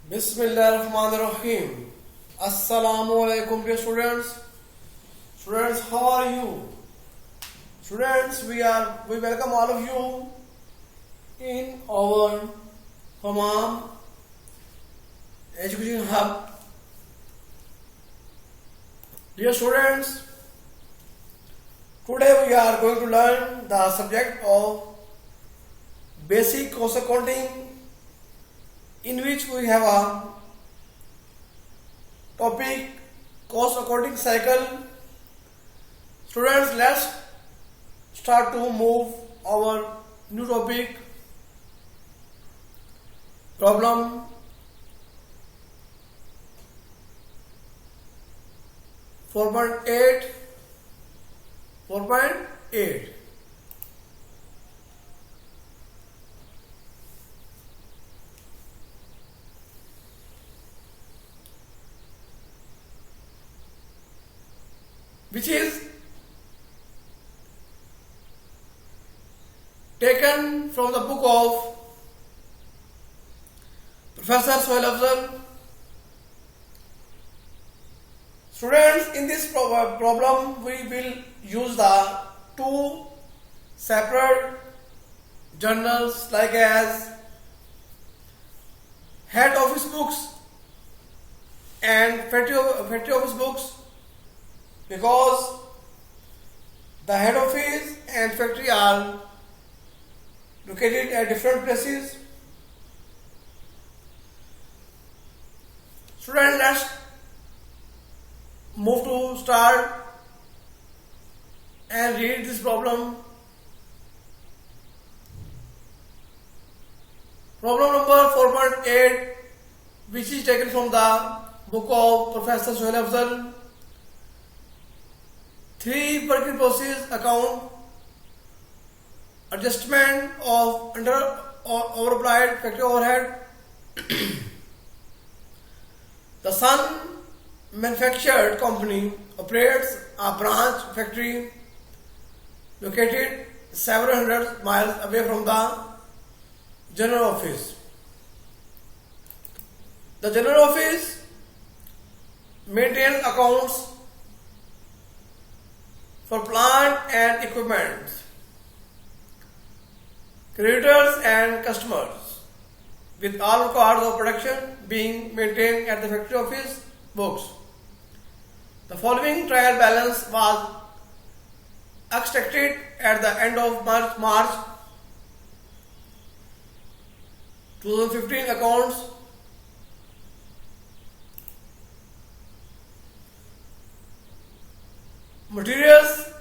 Bismillahirrahmanirrahim. Assalamu alaikum dear students. Students, how are you? Students, we welcome all of you in our Hamam Education Hub. Dear students, today we are going to learn the subject of basic cost accounting, in which we have a topic cost accounting cycle. Students, let's start to move our new topic, problem 4.8. Which is taken from the book of Professor Sohail Afzal. Students, in this problem we will use the two separate journals like as head office books and factory office books, because the head office and factory are located at different places. Students, let's move to start and read this problem. Problem number 4.8, which is taken from the book of Professor Sohail Afzal. 3 work in process account, adjustment of under or overapplied factory overhead. The Sun Manufactured Company operates a branch factory located several hundred miles away from the general office. The general office maintains accounts for plant and equipment, creditors and customers, with all records of production being maintained at the factory office books. The following trial balance was extracted at the end of March 2015 accounts. Materials: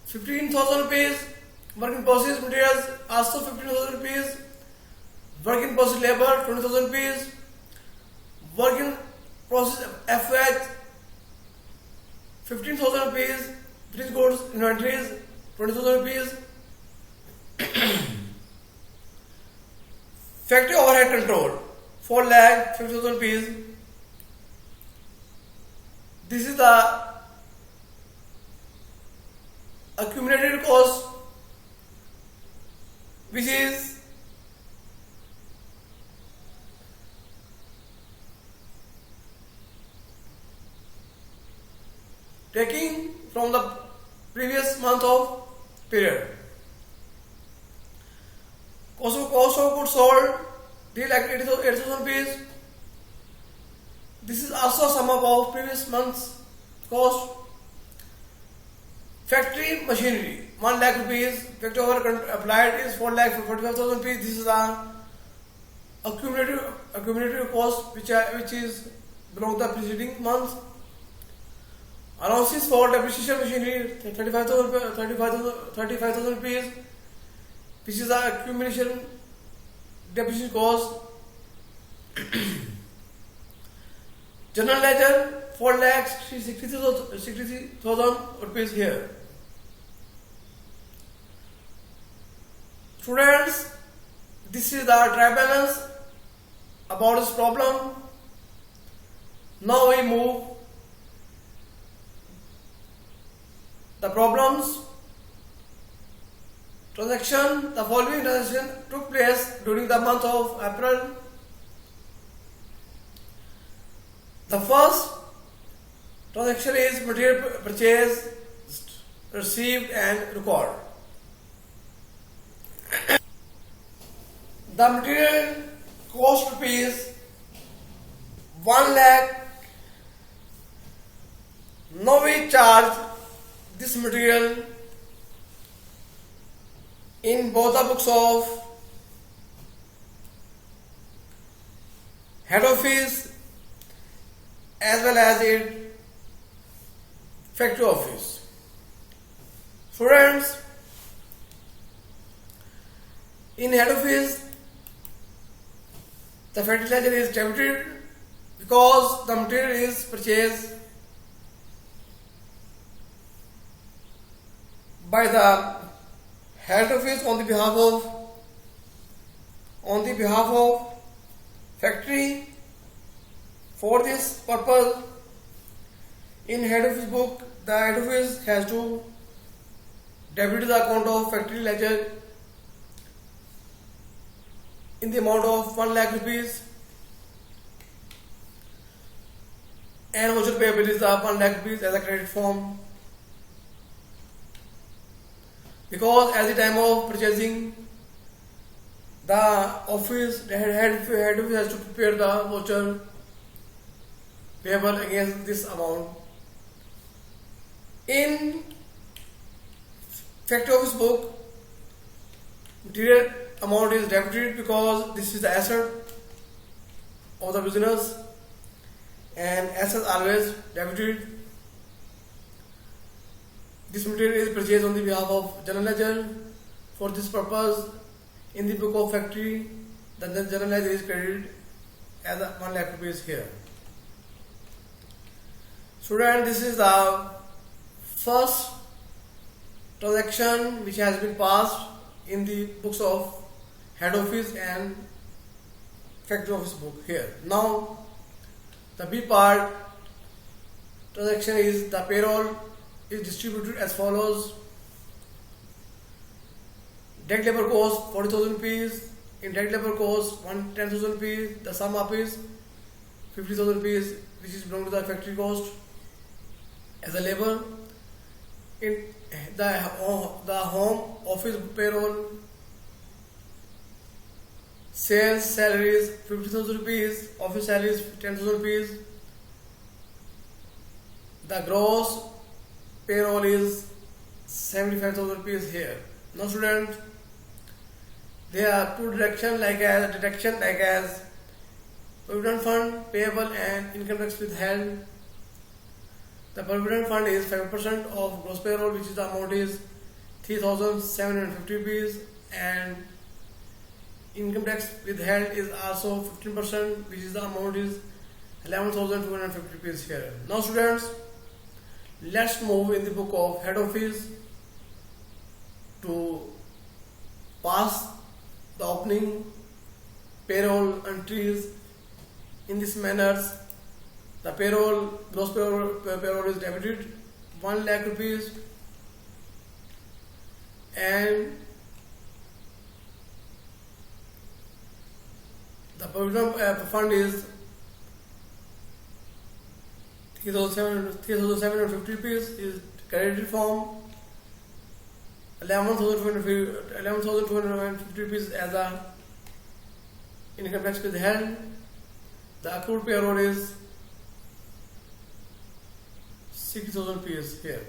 15,000 rupees. Work in process materials also 15,000 rupees. Work in process labor 20,000 rupees. Work in process FH 15,000 rupees. Finished goods inventories 20,000 rupees. Factory overhead control 4,50,000 rupees. This is the accumulated cost, which is taking from the previous month of period. Cost of goods sold, deal at 8,000 rupees. This is also a sum up of previous month's cost. Factory machinery 1 lakh rupees. Factory overhead applied is 4,45,000 rupees. This is the accumulative cost which is belong to the preceding month. Allowances for depreciation machinery 35,000 rupees, which is the accumulation depreciation cost. General ledger 4,63,000 rupees here. Students, this is the trial balance about this problem. Now we move the problems transaction. The following transaction took place during the month of April. The first transaction is material purchased, received and recorded. The material cost rupees 1 lakh. Now we charge this material in both the books of head office as well as in factory office. Students, in head office the factory ledger is debited because the material is purchased by the head office on the behalf of factory. For this purpose, in head office book, the head office has to debit the account of factory ledger in the amount of 1 lakh rupees, and voucher payable is the 1 lakh rupees as a credit form, because at the time of purchasing, the head office has to prepare the voucher payable against this amount. In factory office book, material amount is debited because this is the asset of the business and assets always debited. This material is purchased on the behalf of general ledger. For this purpose, in the book of factory, the general ledger is credited as 1 lakh rupees here. Student, this is the first transaction which has been passed in the books of head office and factory office book here. Now, the B part transaction is the payroll is distributed as follows. Direct labor cost 40,000 rupees. In direct labor cost 10,000 rupees. The sum up is 50,000 rupees, which is belong to the factory cost as a labor. In the home office payroll, sales salaries 50,000 rupees, office salaries 10,000 rupees. The gross payroll is 75,000 rupees here. Now student, there are two deductions like as provident fund payable and income tax withheld. The provident fund is 5% of gross payroll, which is the amount is 3,750 rupees, and income tax withheld is also 15%, which is the amount is 11,250 rupees here. Now students, let's move in the book of head office to pass the opening payroll entries in this manner. The gross payroll is debited 1 lakh rupees, and the provident fund is 3,750 rupees is credited from 11,250 rupees as a income tax withheld. The accrued payroll is 60,000 rupees here.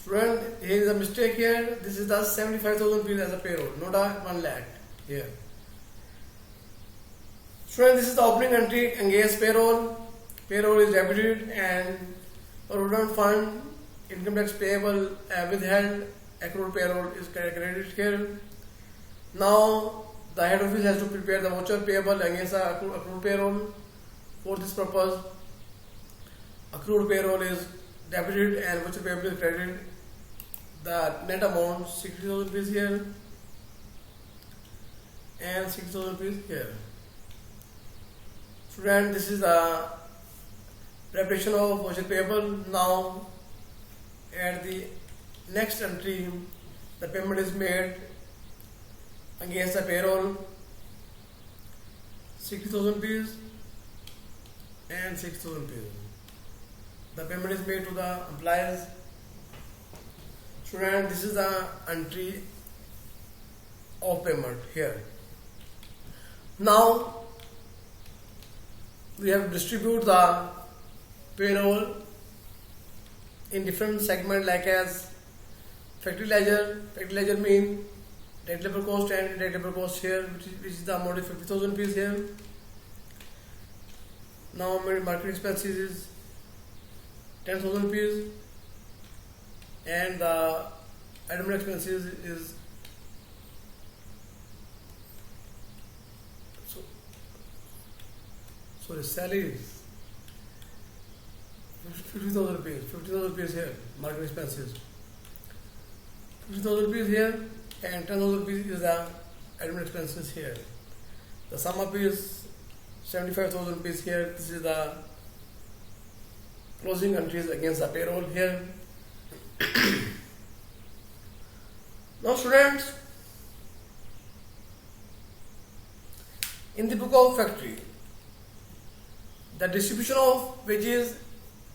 Student, here is a mistake here. This is the 75,000 rupees as a payroll, not a 1 lakh here. Student, this is the opening entry against payroll. Payroll is debited and provident fund, income tax payable, withheld, accrued payroll is credited here. Now, the head office has to prepare the voucher payable against the accrued payroll. For this purpose, accrued payroll is debited and voucher payable is credited. The net amount 60,000 rupees here and 60,000 rupees here. Student, this is the preparation of voucher payable. Now at the next entry, the payment is made against the payroll 60,000 rupees and 6,000 rupees. The payment is made to the employers. Student, this is the entry of payment here. Now we have to distribute the payroll in different segments like as factory ledger. Factory ledger mean direct labor cost and indirect labor cost here, which is the amount of 50,000 rupees here. Now marketing expenses is 10,000 rupees and the admin expenses is sorry, salaries 50,000 rupees. 50,000 rupees here, marketing expenses 50,000 rupees here and 10,000 rupees is the admin expenses here. The sum up is 75,000 rupees here. This is the closing entries against the payroll here. Now students, in the book of factory, the distribution of wages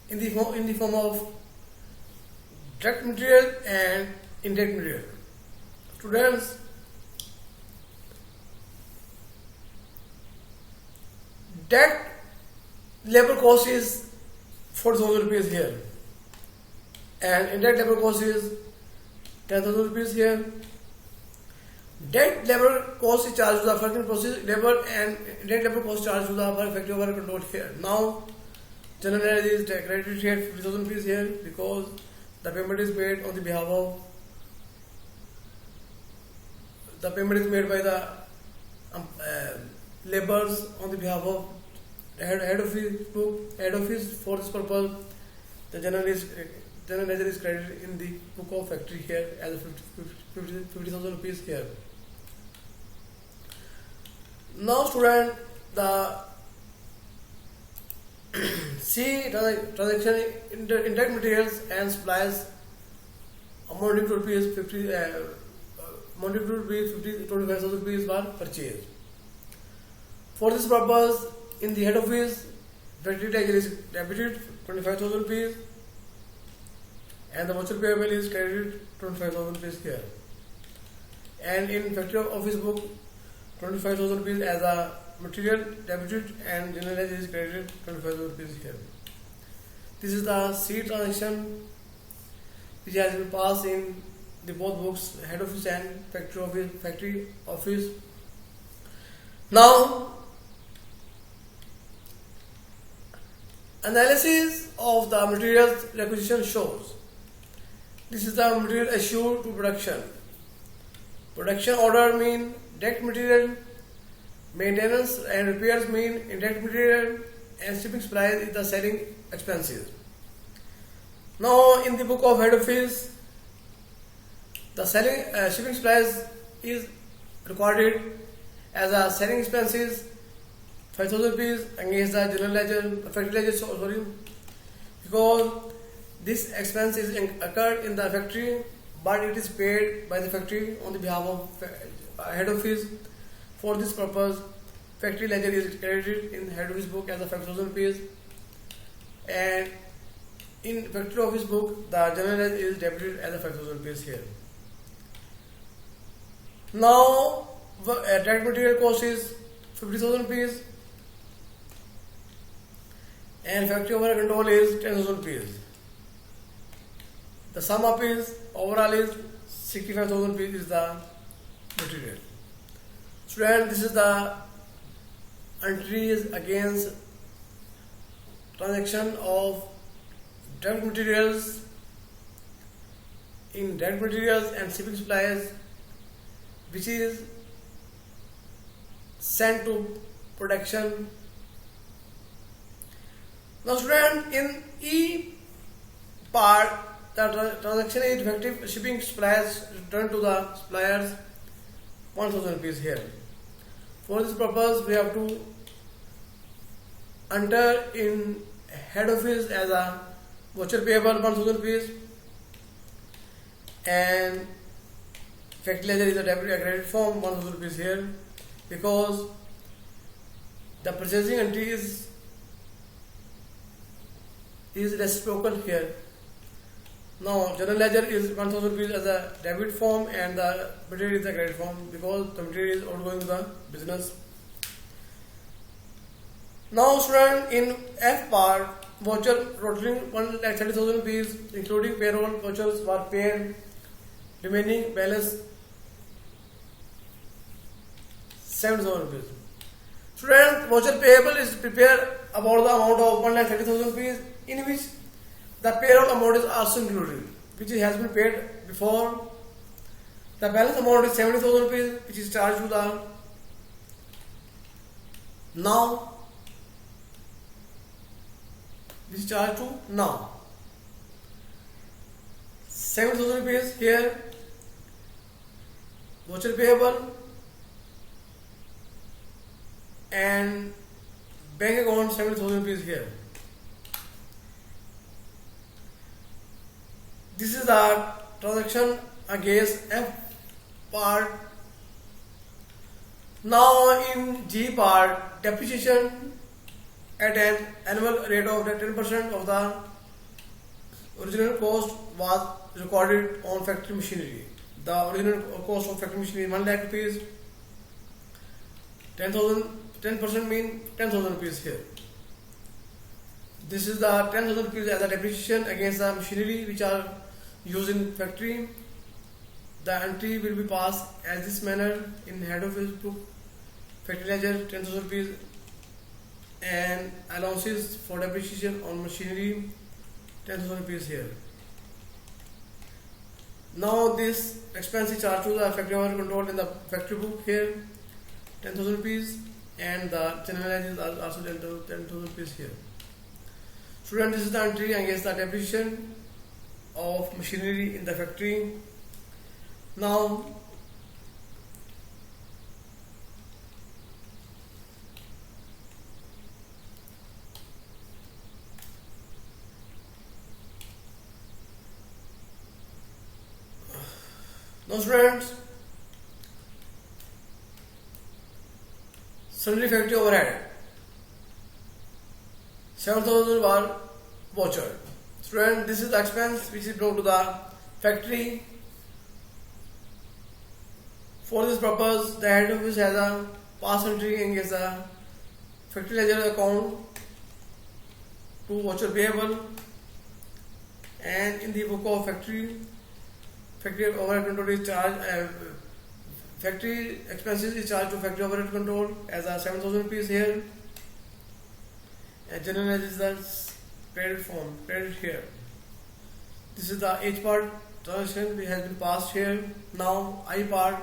in the form of direct material and indirect material. Students, direct labor cost is 4,000 rupees here and indirect labor cost is 10,000 rupees here. Direct labor cost is charged to the working process labor and indirect labor cost charged to the factory overhead control here. Now general ledger is credited here 50,000 rupees here because the payment is made on the behalf of the payment is made by the laborers on the behalf of head office. For this purpose, the general ledger is credited in the book of factory here as 50,000 rupees here. Now student, the C transaction indirect materials and supplies amounting to rupees 25,000 rupees were purchased. For this purpose, in the head office, factory ledger is debited 25,000 rupees and the voucher payable is credited 25,000 rupees here. And in factory office book, 25,000 rupees as a material debited and general ledger is credited 25,000 rupees here. This is the C transaction which has been passed in the both books, head office and factory office. Now analysis of the materials requisition shows this is the material assured to production. Production order mean direct material, maintenance and repairs mean indirect material, and shipping supplies is the selling expenses. Now in the book of head office, the shipping supplies is recorded as a selling expenses 5,000 rupees against the general ledger, factory ledger, because this expense is occurred in the factory but it is paid by the factory on the behalf of head office. For this purpose, factory ledger is credited in head office book as a 5,000 rupees and in factory office book the general ledger is debited as a 5,000 rupees here. Now direct material cost is 50,000 rupees and factory overhead control is 10,000 rupees. The sum up is overall is 65,000 rupees is the material. Student, this is the entries against transaction of direct materials in direct materials and shipping supplies which is sent to production. Now student, in E part, the transaction is effective shipping supplies returned to the suppliers 1,000 rupees here. For this purpose, we have to enter in head office as a voucher payable 1000 rupees, and factory ledger is a debit credit form 1000 rupees here, because the purchasing entry is reciprocal here. Now general ledger is 1000 rupees as a debit form and the material is a credit form, because the material is outgoing to the business. Now student, in F part, voucher totaling 1,30,000 rupees including payroll vouchers were paid, remaining balance 7,000 rupees. Student, voucher payable is prepared about the amount of 1,30,000 rupees, in which the payroll amount is also included, which has been paid before. The balance amount is 70,000 rupees, which is charged to the now. Which is charged to now. 7,000 rupees here, voucher payable, and bank account 7,000 rupees here. This is the transaction against F part. Now in G part, depreciation at an annual rate of 10% of the original cost was recorded on factory machinery. The original cost of factory machinery is 1 lakh rupees. 10% mean 10,000 rupees here. This is the 10,000 rupees as a depreciation against the machinery which are used in factory. The entry will be passed as this manner in head office book, factory ledger 10,000 rupees, and allowances for depreciation on machinery 10,000 rupees here. Now this expense is charged to the factory overhead control in the factory book here 10,000 rupees, and the general ledger is also 10,000 rupees here. Student, this is the entry against the depreciation of machinery in the factory. Now students, sundry factory overhead 7,000 were vouchered. Student, this is the expense which is brought to the factory. For this purpose, the head office has a pass entry against the factory ledger account to voucher payable, and in the book of factory overhead control is charged. Factory expenses is charged to factory overhead control as a 7,000 rupees here, and general ledger is the credit form, credit here. This is the H part transaction which has been passed here. Now I part,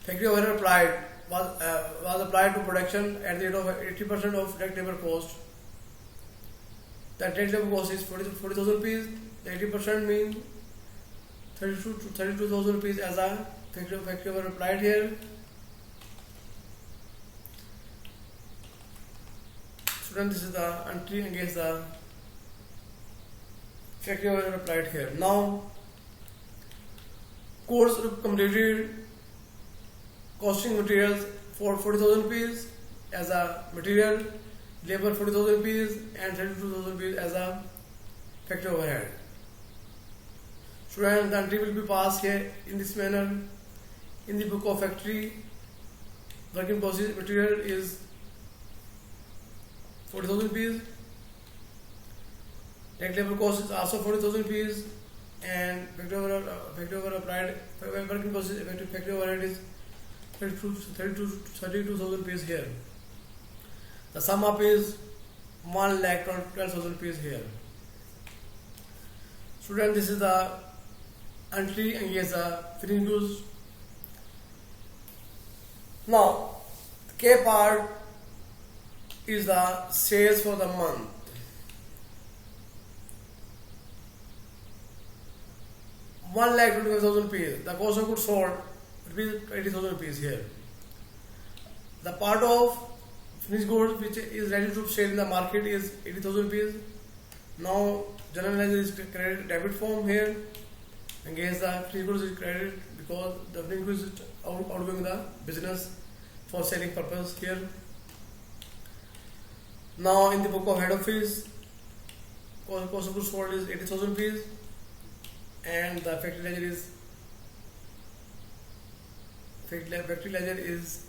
factory overhead applied was applied to production at the rate of 80% of direct labor cost. The direct labor cost is 40,000 rupees. 80% means 32,000 rupees as a factory overhead applied here. Student, this is the entry against the factory overhead applied here. Now course completed, costing materials for 40,000 rupees as a material, labor 40,000 rupees, and 32,000 rupees as a factory overhead. Student, the entry will be passed here in this manner in the book of factory. Work in process material is 40,000 rupees. Direct labor cost is also 40,000 rupees, and factory overhead applied work in process factory overhead is 32,000 rupees here. The sum up is 1,12,000 rupees here. Student, this is the entry against the finishing goods. Now K part is the sales for the month. ₹1,25,000. The cost of goods sold will be 80,000 rupees here. The part of finished goods which is ready to sell in the market is 80,000 rupees. Now general ledger is credit debit form here. Against the finished goods is credit because the finished goods is outgoing the business for selling purpose here. Now in the book of head office, cost of goods sold is 80,000 rupees, and the factory ledger is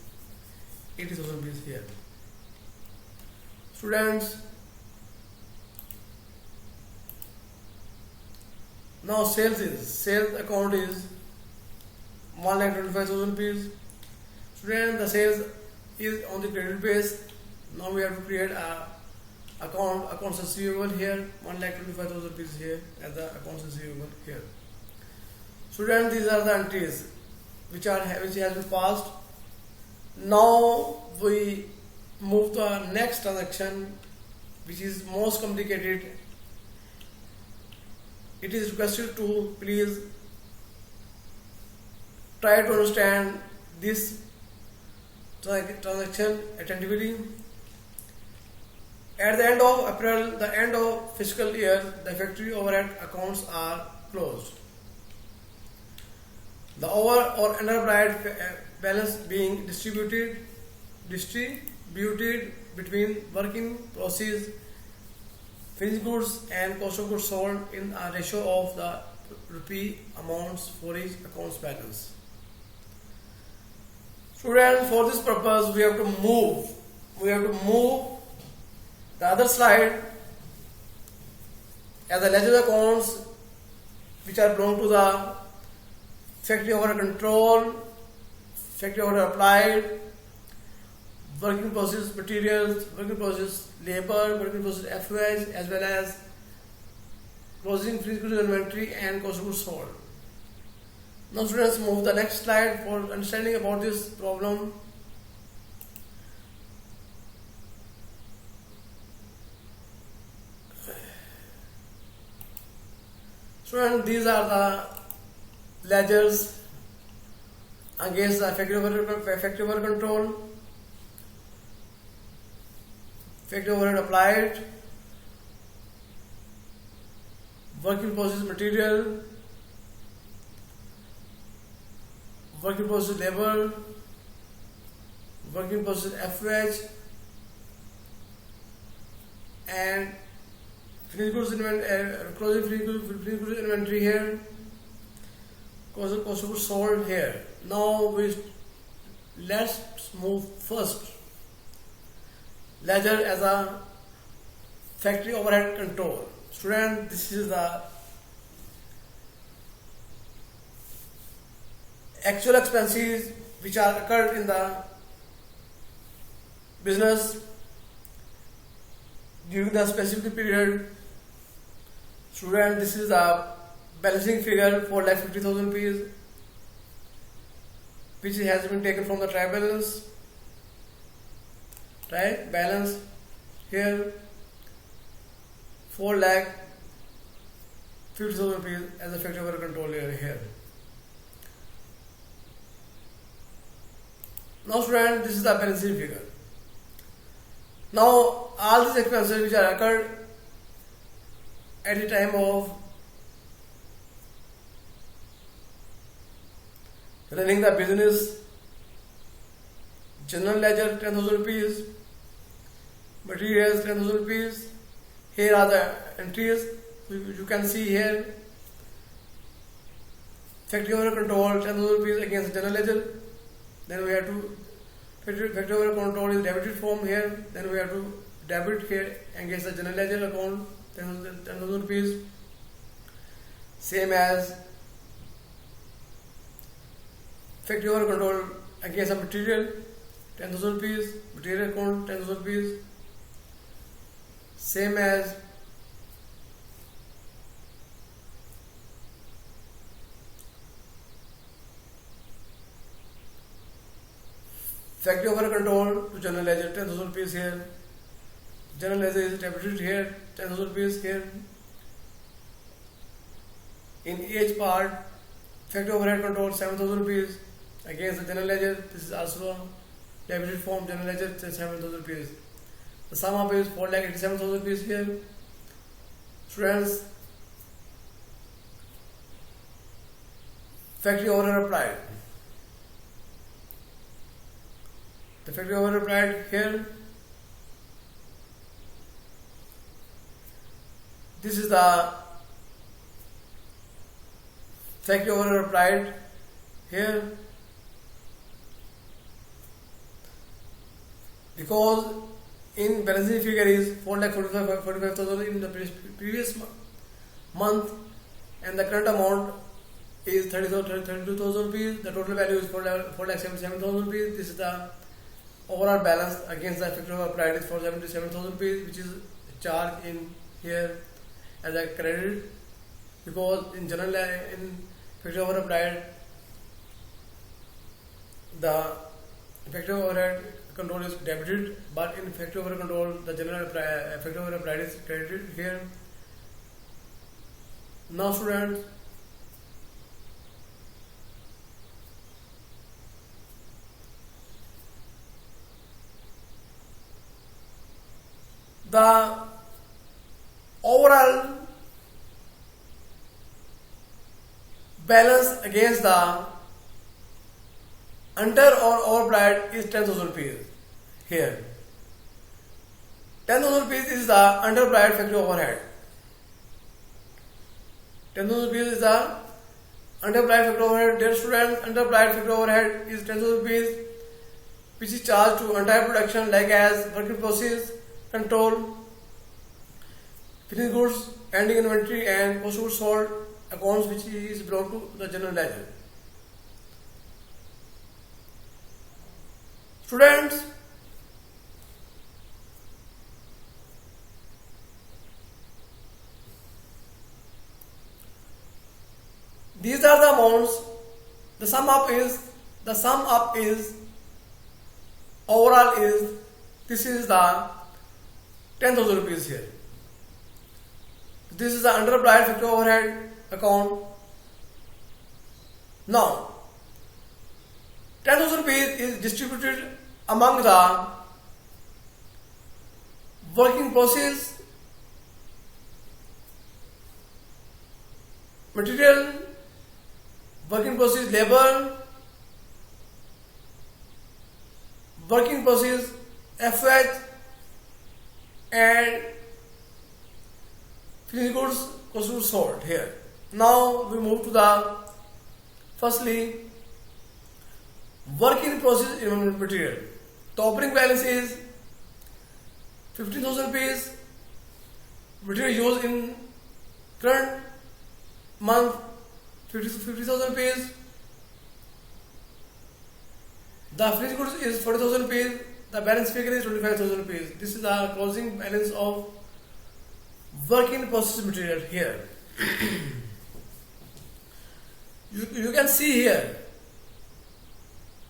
80,000 rupees here. Students, now sales account is 1,25,000 rupees. Student, the sales is on the credit base. Now we have to create a accounts receivable here, 1,25,000 rupees here as the accounts receivable here. Student, these are the entries which has been passed. Now we move to the next transaction, which is most complicated. It is requested to please try to understand this transaction attentively. At the end of April, the end of fiscal year, the factory overhead accounts are closed. The over or underapplied balance being distributed between work in process, finished goods and cost of goods sold in a ratio of the rupee amounts for each accounts balance. Students, for this purpose we have to move the other slide as the ledger accounts which are belong to the factory overhead control, factory overhead applied, working process materials, working process labor, working process FOH, as well as closing finished goods inventory and cost of goods sold. Now students, move the next slide for understanding about this problem. Students, these are the ledgers against the factory overhead control, factory overhead applied, work in process material, work in process labor, work in process FOH, and finished goods closing finished goods inventory here, cost of goods sold here. Now let's move first ledger as a factory overhead control. Student, this is the actual expenses which are occurred in the business during the specific period. Student, this is the balancing figure for 50,000 rupees which has been taken from the trial balance. Right, balance here 4,50,000 rupees as a factory overhead control here. Now student, this is the balancing figure. Now all these expenses which are occurred at the time of running the business: general ledger 10,000 rupees, materials 10,000 rupees. Here are the entries you can see here. Factory overhead control 10,000 rupees against general ledger. Then we have to factory overhead control is debited form here. Then we have to debit here against the general ledger account 10,000 rupees. Same as factory overhead control against the material 10,000 rupees, material account 10,000 rupees. Same as factory overhead control to general ledger 10,000 rupees here. General ledger is debited here 10,000 rupees here. In each part, factory overhead control 7,000 rupees against the general ledger. This is also debited form, general ledger 7,000 rupees. The sum up is 4,87,000 rupees here. Students, factory overhead applied. The factory overhead applied here. This is the factory overhead applied here. Because in balancing figure is 4,45,000 in the previous month, and the current amount is 32,000 rupees. The total value is 4,77,000 rupees. This is the overall balance against the factory overhead applied is 477,000 rupees, which is charged in here as a credit, because in general in factory overhead applied the factory overhead control is debited, but in factory overhead control the general factory overhead applied is credited here. Now students, the overall balance against the under or overapplied is 10,000 rupees here. 10,000 rupees is the underapplied factory overhead. 10,000 rupees is the underapplied factory overhead. Dear students, underapplied factory overhead is 10,000 rupees, which is charged to entire production like as work in process, control, finished goods, ending inventory, and post goods sold accounts, which is belong to the general ledger. Students, these are the amounts. The sum up is overall is, this is the 10,000 rupees here. This is the underapplied factory overhead account. Now 10,000 rupees is distributed among the working process, material, working process labor, working process FH, and finished goods, cost goods sold here. Now we move to the firstly work in process in material. The opening balance is 15,000 rupees. Material used in current month 50,000 rupees. The finished goods is 40,000 rupees. The balance figure is 25,000 rupees. This is the closing balance of work in process material here. You can see here.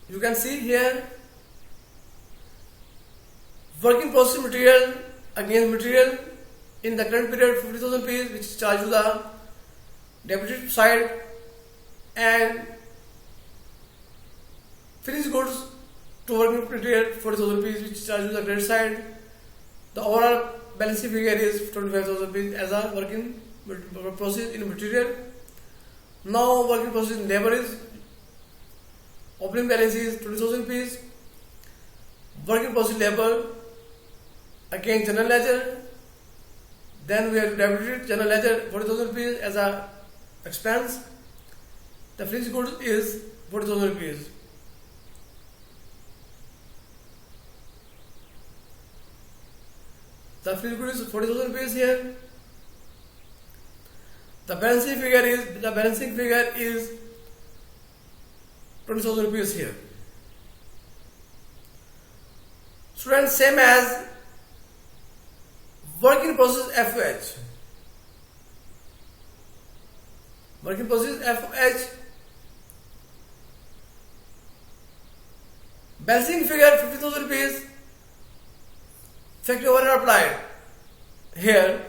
You can see here working process material against material in the current period 50,000 rupees, which is charged to the debited side, and finished goods to working material 40,000 rupees, which is charged to the credit side. The overall balancing figure is 25,000 rupees as a working process in material. Now working process in labor is opening balance is 20,000 rupees. Working process labor again general ledger. Then we have debited general ledger 40,000 rupees as a expense. The finished goods is 40,000 rupees. The finished goods is 40,000 rupees here. The balancing figure is 20,000 rupees here. Students, same as work in process FH. Work in process FH. Balancing figure 50,000 rupees. Factory overhead applied here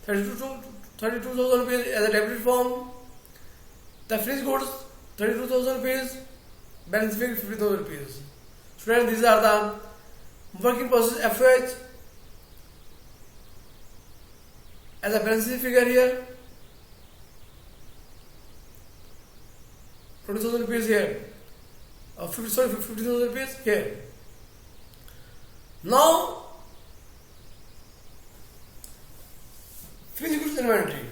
32,000 rupees as a debited form. The finished goods 32,000 rupees. Balance figure 50,000 rupees. Students, these are the working process FOH as a balancing figure here. 20,000 rupees here. 50,000 rupees here. Now, finished goods inventory.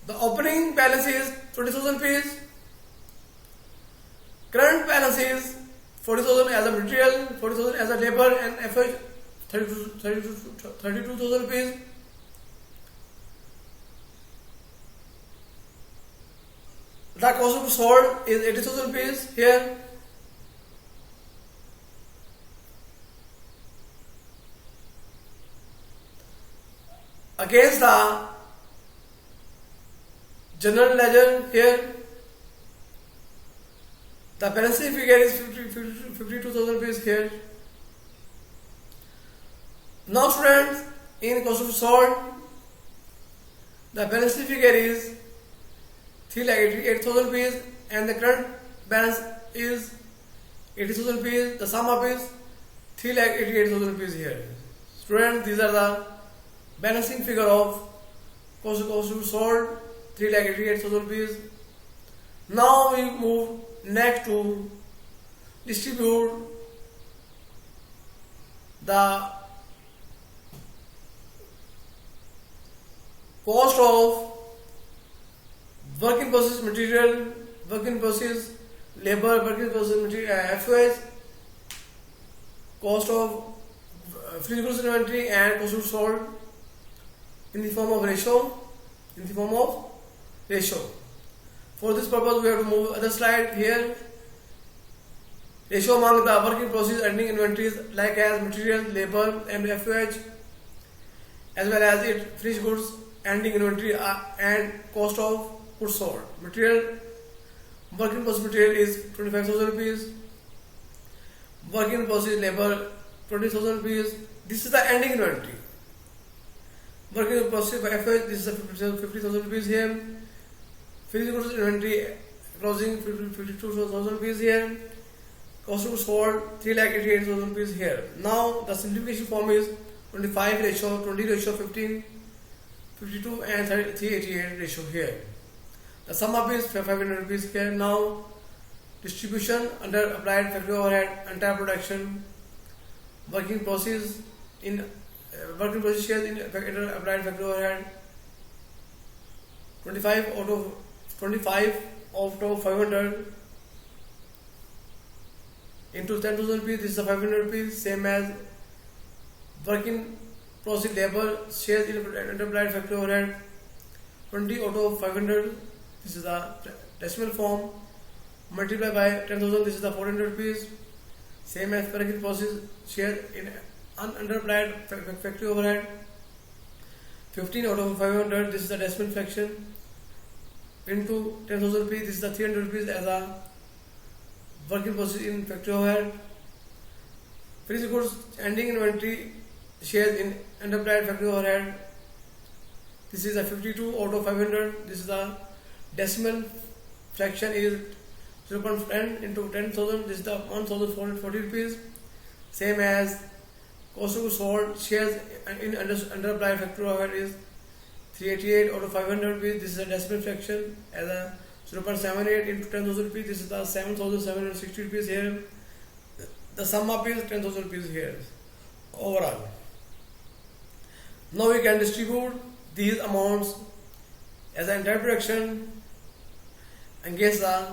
The opening balance is 20,000 rupees. Current balance is 40,000 as a material, 40,000 as a labor, and FH 32,000 rupees. The cost of goods sold is 80,000 rupees here. Against the general ledger here, the balancing figure is 52,000 rupees here. Now students, in cost of goods sold, the balancing figure is 3,88,000 rupees and the current balance is 80,000 rupees. The sum up is 3,88,000 rupees here. Students, these are the balancing figure of cost of goods sold, 3,88,000 rupees. Now we move next to distribute the cost of work in process material, work in process labor, work in process material FOH, cost of finished goods inventory and cost of goods sold in the form of ratio. For this purpose, we have to move other slide here. Ratio among the work in process ending inventories like as material, labor and FOH, as well as its finished goods ending inventory and cost of goods sold. Material, work in process material is 25,000 rupees. Work in process labor 20,000 rupees. This is the ending inventory. Work in process by FOH, this is the 50,000 rupees here. Finished goods inventory closing 52,000 rupees here. Cost of goods sold 3,88,000 rupees here. Now the simplification form is 25 ratio, 20 ratio, 15, 52 and 388 ratio here. The sum up is 500 rupees here. Now distribution under applied factory overhead, entire production, working process in working process shares in under applied factory overhead. 25 out of 500 into 10,000 rupees. This is the 500 rupees, same as working process labor shares in under applied factory overhead. 20 out of 500. This is the decimal form. Multiply by 10,000. This is the 400 rupees. Same as working process share in under applied factory overhead. 15 out of 500. This is the decimal fraction. Into 10,000 rupees. This is the 300 rupees as a working process in factory overhead. Finished goods ending inventory shares in under applied factory overhead. This is a 52 out of 500. This is the decimal fraction is 0.10 into 10,000. This is the 1,440 rupees. Same as cost of goods sold shares in under applied factory overhead is 388 out of 500 rupees. This is a decimal fraction as a 0.78 into 10,000 rupees. This is the 7,760 rupees here. The sum up is 10,000 rupees here overall. Now we can distribute these amounts as an entire production against the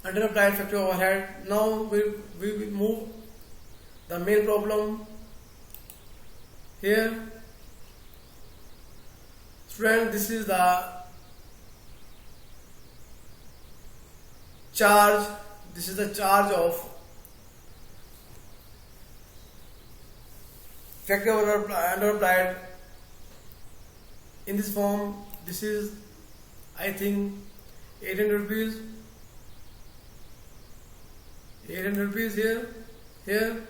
under applied factory overhead. Now we will move the main problem here. Student, this is the charge. This is the charge of factory under applied in this form. This is, I think, 800 rupees. 800 rupees here.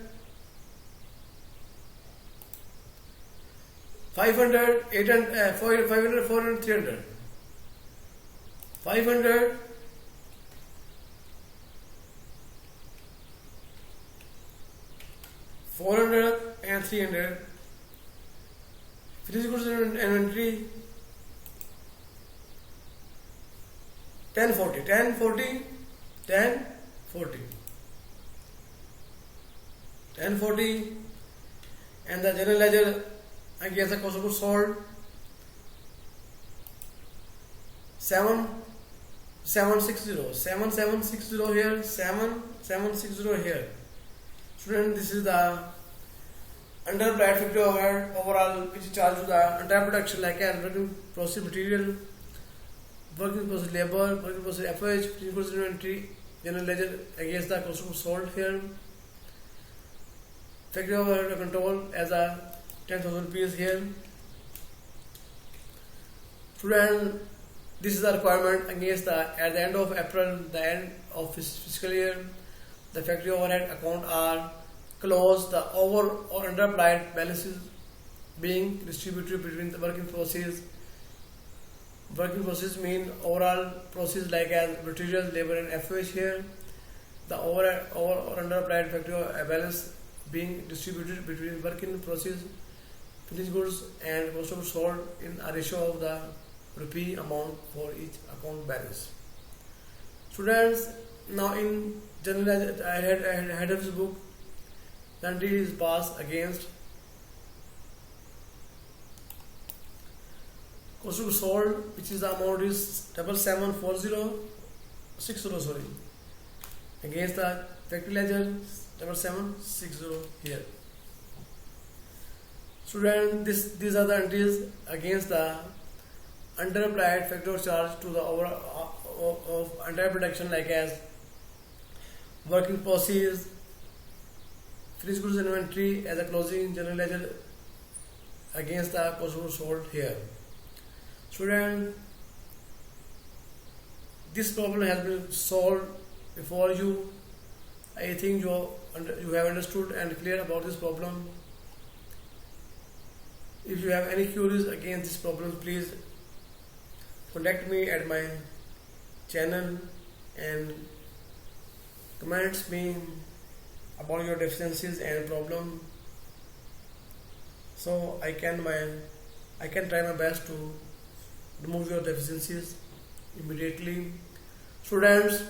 500, 800, 500, 400, 300. 500, 400 and 300. Finished goods inventory 1040, 1040, 1040, 1040, and the general ledger against the cost of goods sold 7760, 7760 here, 7760 here. Student, this is the underapplied factory overhead overall which is charged to the entire production like working process material, working process labor, working process FOH, finished goods inventory, general ledger against the cost of goods sold here. Factory overhead control as a 10,000 rupees here. Student, this is the requirement against the at the end of April, the end of fiscal year, the factory overhead account are closed, the over or underapplied balances being distributed between the working process. Working process mean overall process like as material, labor and FOH here. The over or underapplied factory balance being distributed between working process, finished goods and cost of goods sold in a ratio of the rupee amount for each account balance. Students, now in general I had of this book, the entry is passed against cost of goods sold, which is the amount is 774060, sorry, against the factory ledger 7760 here. Student, these are the entries against the underapplied factor charge to the over of entire production like as working process, finished goods inventory as a closing general ledger against the cost of goods sold here. Student, this problem has been solved before you. I think you have understood and clear about this problem. If you have any queries against this problem, please contact me at my channel and comments me about your deficiencies and problem, so I can try my best to remove your deficiencies immediately. Students,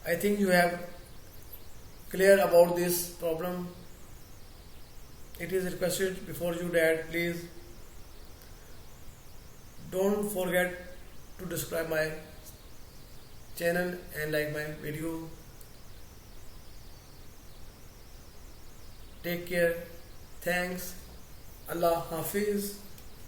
I think you have clear about this problem. It is requested before you that please don't forget to subscribe my channel and like my video. Take care. Thanks. Allah Hafiz.